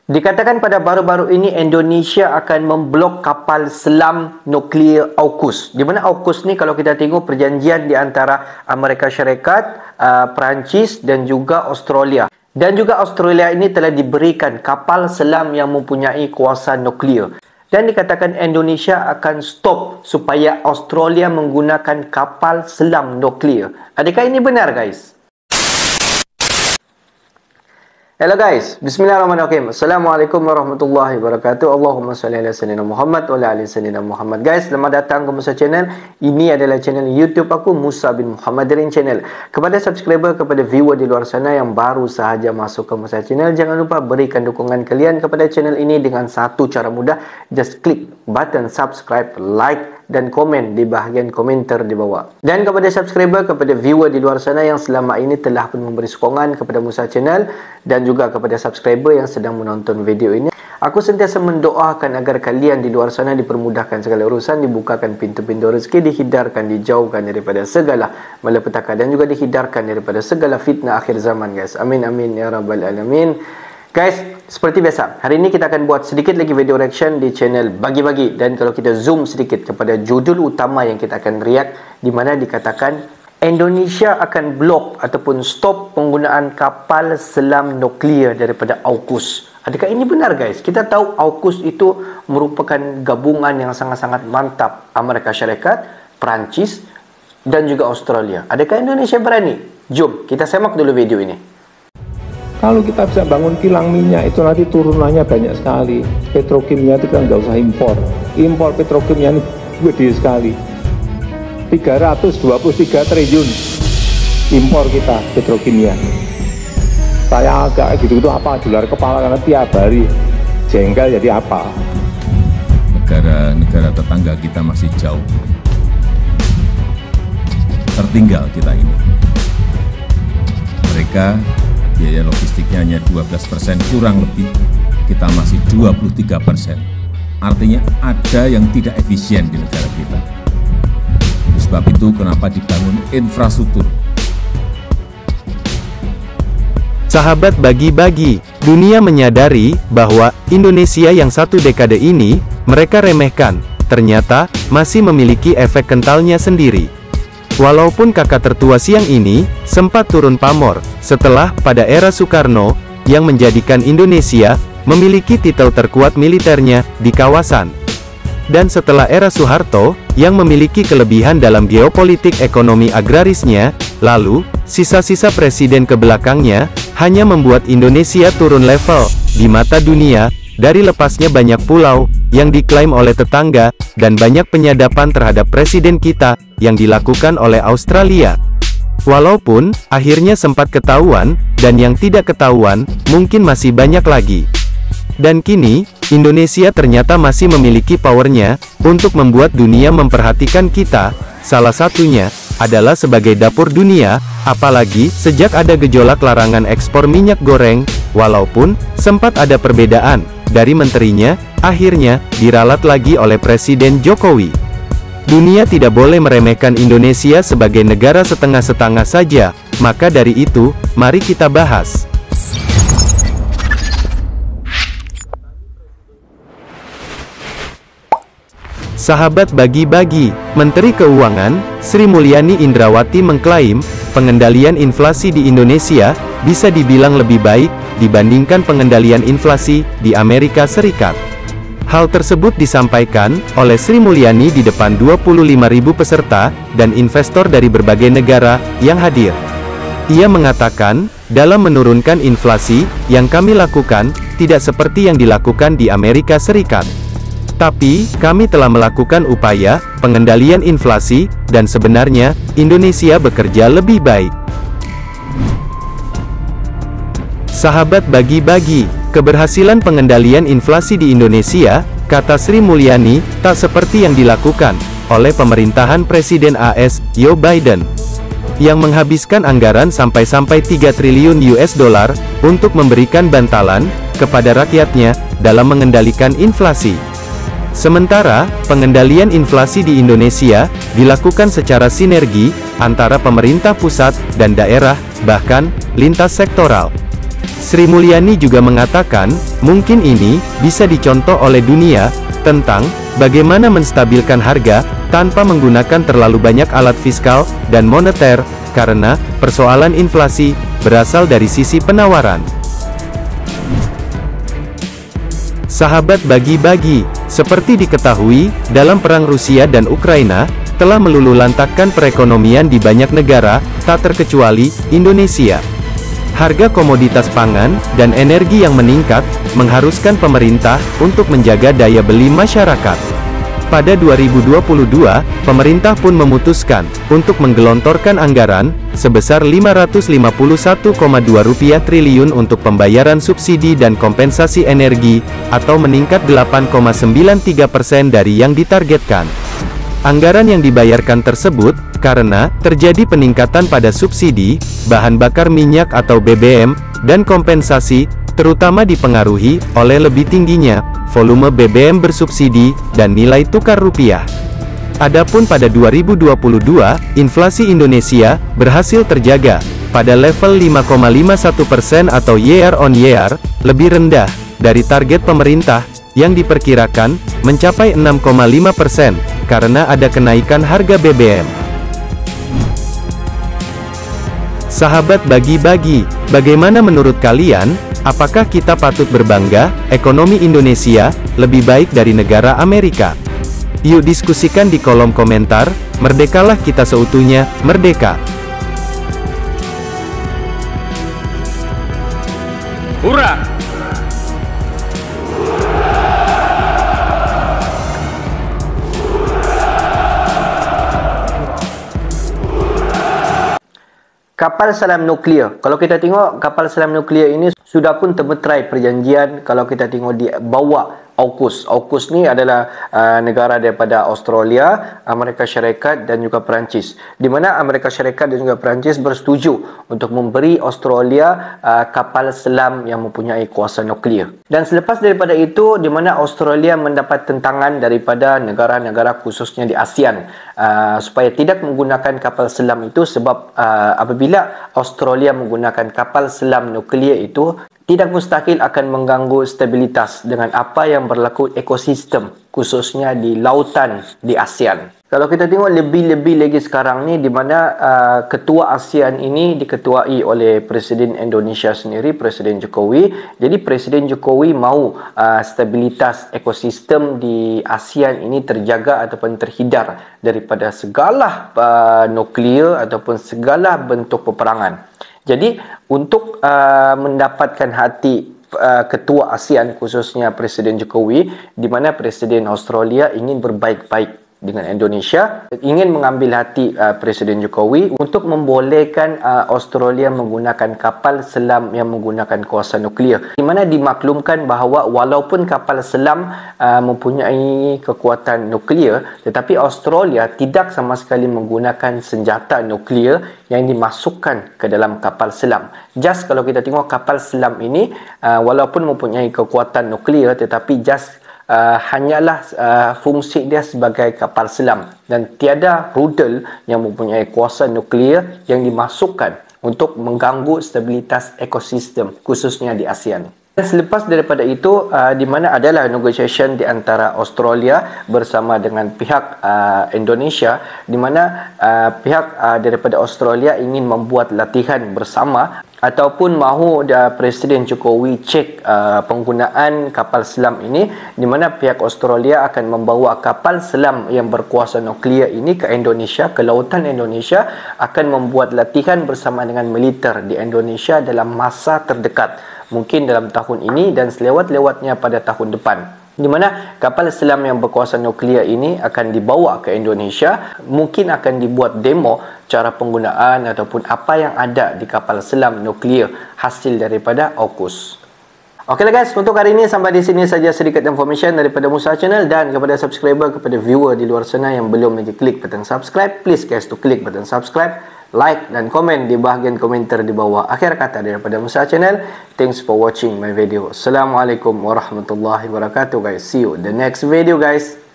Dikatakan pada baru-baru ini Indonesia akan memblok kapal selam nuklear AUKUS. Di mana AUKUS ni kalau kita tengok perjanjian di antara Amerika Syarikat, Perancis dan juga Australia. Dan juga Australia ini telah diberikan kapal selam yang mempunyai kuasa nuklear. Dan dikatakan Indonesia akan stop supaya Australia menggunakan kapal selam nuklear. Adakah ini benar, guys? Hello guys, bismillahirrahmanirrahim. Assalamualaikum warahmatullahi wabarakatuh. Allahumma salli ala sayyidina Muhammad wa ala ali sayyidina Muhammad. Guys, selamat datang ke Musa Channel. Ini adalah channel YouTube aku, Musa bin Muhammadirin Channel. Kepada subscriber, kepada viewer di luar sana yang baru sahaja masuk ke Musa Channel, jangan lupa berikan dukungan kalian kepada channel ini dengan satu cara mudah. Just klik button subscribe, like dan komen di bahagian komentar di bawah. Dan kepada subscriber, kepada viewer di luar sana yang selama ini telah pun memberi sokongan kepada Musa Channel, dan juga kepada subscriber yang sedang menonton video ini, aku sentiasa mendoakan agar kalian di luar sana dipermudahkan segala urusan, dibukakan pintu-pintu rezeki, dihindarkan, dijauhkan daripada segala malapetaka dan juga dihindarkan daripada segala fitnah akhir zaman, guys. Amin amin ya rabbal alamin. Guys, seperti biasa, hari ini kita akan buat sedikit lagi video reaction di channel Bagi-Bagi. Dan kalau kita zoom sedikit kepada judul utama yang kita akan react, di mana dikatakan Indonesia akan blok ataupun stop penggunaan kapal selam nuklear daripada AUKUS. Adakah ini benar, guys? Kita tahu AUKUS itu merupakan gabungan yang sangat-sangat mantap Amerika Syarikat, Perancis dan juga Australia. Adakah Indonesia berani? Jom kita semak dulu video ini. Kalau kita bisa bangun kilang minyak, itu nanti turunannya banyak sekali. Petrokimia itu kan nggak usah impor. Impor petrokimia ini gede sekali. 323 triliun impor kita petrokimia. Saya agak gitu-gitu apa, jular kepala karena tiap hari jengkel jadi apa. Negara-negara tetangga kita masih jauh. Tertinggal kita ini. Mereka biaya logistiknya hanya 12%, kurang lebih, kita masih 23%. Artinya ada yang tidak efisien di negara kita. Oleh sebab itu kenapa dibangun infrastruktur. Sahabat Bagi-Bagi, dunia menyadari bahwa Indonesia yang satu dekade ini mereka remehkan, ternyata masih memiliki efek kentalnya sendiri. Walaupun kakak tertua siang ini sempat turun pamor setelah pada era Soekarno yang menjadikan Indonesia memiliki titel terkuat militernya di kawasan, dan setelah era Soeharto yang memiliki kelebihan dalam geopolitik ekonomi agrarisnya, lalu sisa-sisa presiden ke belakangnya hanya membuat Indonesia turun level di mata dunia dari lepasnya banyak pulau yang diklaim oleh tetangga dan banyak penyadapan terhadap presiden kita yang dilakukan oleh Australia. Walaupun akhirnya sempat ketahuan, dan yang tidak ketahuan mungkin masih banyak lagi. Dan kini, Indonesia ternyata masih memiliki powernya untuk membuat dunia memperhatikan kita. Salah satunya adalah sebagai dapur dunia, apalagi sejak ada gejolak larangan ekspor minyak goreng. Walaupun sempat ada perbedaan dari menterinya, akhirnya diralat lagi oleh Presiden Jokowi. Dunia tidak boleh meremehkan Indonesia sebagai negara setengah-setengah saja. Maka dari itu, mari kita bahas. Sahabat Bagi-Bagi, Menteri Keuangan, Sri Mulyani Indrawati mengklaim, pengendalian inflasi di Indonesia bisa dibilang lebih baik dibandingkan pengendalian inflasi di Amerika Serikat. Hal tersebut disampaikan oleh Sri Mulyani di depan 25.000 peserta dan investor dari berbagai negara yang hadir. Ia mengatakan, dalam menurunkan inflasi, yang kami lakukan tidak seperti yang dilakukan di Amerika Serikat. Tapi, kami telah melakukan upaya pengendalian inflasi, dan sebenarnya Indonesia bekerja lebih baik. Sahabat Bagi-Bagi, keberhasilan pengendalian inflasi di Indonesia, kata Sri Mulyani, tak seperti yang dilakukan oleh pemerintahan Presiden AS, Joe Biden, yang menghabiskan anggaran sampai-sampai 3 triliun US dollar untuk memberikan bantalan kepada rakyatnya dalam mengendalikan inflasi. Sementara, pengendalian inflasi di Indonesia dilakukan secara sinergi antara pemerintah pusat dan daerah, bahkan lintas sektoral. Sri Mulyani juga mengatakan, mungkin ini bisa dicontoh oleh dunia, tentang bagaimana menstabilkan harga, tanpa menggunakan terlalu banyak alat fiskal dan moneter, karena persoalan inflasi berasal dari sisi penawaran. Sahabat bagi-bagi, seperti diketahui, dalam perang Rusia dan Ukraina, telah meluluhlantahkan perekonomian di banyak negara, tak terkecuali Indonesia. Harga komoditas pangan dan energi yang meningkat, mengharuskan pemerintah untuk menjaga daya beli masyarakat. Pada 2022, pemerintah pun memutuskan untuk menggelontorkan anggaran sebesar Rp551,2 triliun untuk pembayaran subsidi dan kompensasi energi, atau meningkat 8,93% dari yang ditargetkan. Anggaran yang dibayarkan tersebut, karena terjadi peningkatan pada subsidi, bahan bakar minyak atau BBM, dan kompensasi, terutama dipengaruhi oleh lebih tingginya volume BBM bersubsidi, dan nilai tukar rupiah. Adapun pada 2022, inflasi Indonesia berhasil terjaga pada level 5,51% atau year on year, lebih rendah dari target pemerintah yang diperkirakan mencapai 6,5%, karena ada kenaikan harga BBM. Sahabat bagi-bagi, bagaimana menurut kalian? Apakah kita patut berbangga, ekonomi Indonesia lebih baik dari negara Amerika? Yuk diskusikan di kolom komentar. Merdekalah kita seutuhnya, merdeka! Hurra! Kapal selam nuklear. Kalau kita tengok kapal selam nuklear ini sudah pun termeterai perjanjian. Kalau kita tengok di bawah AUKUS. AUKUS ni adalah negara daripada Australia, Amerika Syarikat dan juga Perancis. Di mana Amerika Syarikat dan juga Perancis bersetuju untuk memberi Australia kapal selam yang mempunyai kuasa nuklear. Dan selepas daripada itu, di mana Australia mendapat tentangan daripada negara-negara khususnya di ASEAN supaya tidak menggunakan kapal selam itu, sebab apabila Australia menggunakan kapal selam nuklear itu, tidak mustahil akan mengganggu stabilitas dengan apa yang berlaku ekosistem khususnya di lautan di ASEAN. Kalau kita tengok lebih-lebih lagi sekarang ni, di mana ketua ASEAN ini diketuai oleh Presiden Indonesia sendiri, Presiden Jokowi. Jadi Presiden Jokowi mahu stabilitas ekosistem di ASEAN ini terjaga ataupun terhindar daripada segala nuklear ataupun segala bentuk peperangan. Jadi untuk mendapatkan hati ketua ASEAN khususnya Presiden Jokowi, di mana Presiden Australia ingin berbaik-baik dengan Indonesia, ingin mengambil hati Presiden Jokowi untuk membolehkan Australia menggunakan kapal selam yang menggunakan kuasa nuklear, di mana dimaklumkan bahawa walaupun kapal selam mempunyai kekuatan nuklear, tetapi Australia tidak sama sekali menggunakan senjata nuklear yang dimasukkan ke dalam kapal selam. Just kalau kita tengok kapal selam ini, walaupun mempunyai kekuatan nuklear, tetapi just hanyalah fungsi dia sebagai kapal selam dan tiada rudal yang mempunyai kuasa nuklear yang dimasukkan untuk mengganggu stabilitas ekosistem khususnya di ASEAN. Dan selepas daripada itu, di mana adalah negotiation di antara Australia bersama dengan pihak Indonesia, di mana pihak daripada Australia ingin membuat latihan bersama ataupun mahu Presiden Jokowi cek penggunaan kapal selam ini, di mana pihak Australia akan membawa kapal selam yang berkuasa nuklear ini ke Indonesia, ke lautan Indonesia, akan membuat latihan bersama dengan militer di Indonesia dalam masa terdekat, mungkin dalam tahun ini dan selewat-lewatnya pada tahun depan. Di mana kapal selam yang berkuasa nuklear ini akan dibawa ke Indonesia, mungkin akan dibuat demo cara penggunaan ataupun apa yang ada di kapal selam nuklear hasil daripada AUKUS. Okeylah guys, untuk hari ini sampai di sini saja sedikit information daripada Musa Channel, dan kepada subscriber, kepada viewer di luar sana yang belum lagi klik button subscribe, please guys to klik button subscribe, like dan komen di bahagian komentar di bawah. Akhir kata daripada Musa Channel, thanks for watching my video. Assalamualaikum warahmatullahi wabarakatuh guys. See you the next video guys.